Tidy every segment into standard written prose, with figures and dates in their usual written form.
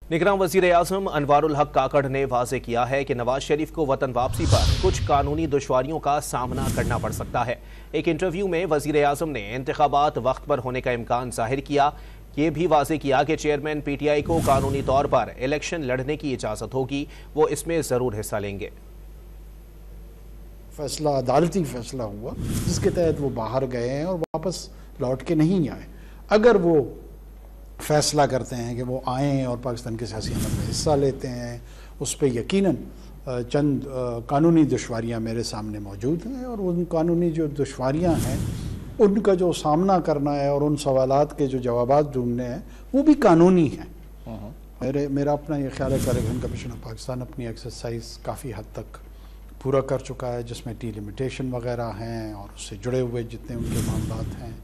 निगरान वज़ीर-ए-आज़म अनवारुल हक काकड़ ने वाज़ेह किया है कि नवाज शरीफ को वतन वापसी पर कुछ कानूनी दुश्वारियों का सामना करना पड़ सकता है। एक इंटरव्यू में वज़ीर-ए-आज़म ने इंतखाबात वक्त पर होने का इम्कान ज़ाहिर किया। ये भी वाज़ेह किया कि चेयरमैन PTI को कानूनी तौर पर इलेक्शन लड़ने की इजाज़त होगी, वो इसमें ज़रूर हिस्सा लेंगे। फैसला अदालती फैसला हुआ जिसके तहत वो बाहर गए हैं और वापस लौट के नहीं आए। अगर वो फैसला करते हैं कि वो आएँ और पाकिस्तान के सियासी अमल में हिस्सा लेते हैं, उस पर यकीनन चंद कानूनी दुश्वारियाँ मेरे सामने मौजूद हैं और उन कानूनी जो दुश्वारियाँ हैं उनका जो सामना करना है और उन सवालात के जो जवाबात ढूंढने हैं वो भी कानूनी हैं। मेरा अपना ये ख्याल है कि इलेक्शन कमीशन ऑफ पाकिस्तान अपनी एक्सरसाइज काफ़ी हद तक पूरा कर चुका है, जिसमें टी लिमिटेशन वगैरह हैं और उससे जुड़े हुए जितने उनके मामलात हैं,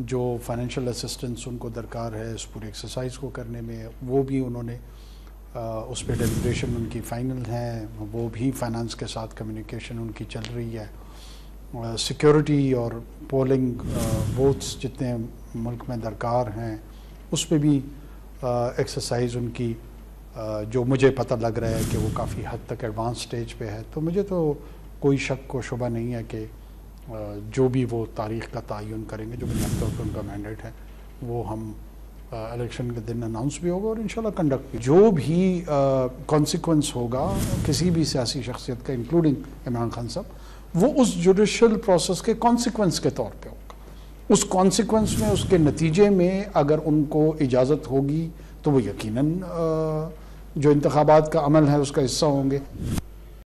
जो फाइनेंशियल असिस्टेंस उनको दरकार है इस पूरी एक्सरसाइज को करने में, वो भी उन्होंने उस पर डेलिब्रेशन उनकी फ़ाइनल है, वो भी फाइनेंस के साथ कम्युनिकेशन उनकी चल रही है। सिक्योरिटी और पोलिंग बूथ्स जितने मुल्क में दरकार हैं उस पर भी एक्सरसाइज उनकी जो मुझे पता लग रहा है कि वो काफ़ी हद तक एडवांस स्टेज पे है। तो मुझे तो कोई शक को शुबा नहीं है कि जो भी वो तारीख़ का तयन करेंगे, जो बुनियादी तौर पर उनका मैंडेट है, वो हम इलेक्शन के दिन अनाउंस भी होगा और इंशाल्लाह कंडक्ट भी। जो भी कॉन्सिक्वेंस होगा किसी भी सियासी शख्सियत का, इंक्लूडिंग इमरान खान साहब, वो उस जुडिशल प्रोसेस के कॉन्सिक्वेंस के तौर पे होगा। उस कॉन्सिक्वेंस में, उसके नतीजे में अगर उनको इजाज़त होगी तो वो यकीनन जो इंतखाबात का अमल है उसका हिस्सा होंगे।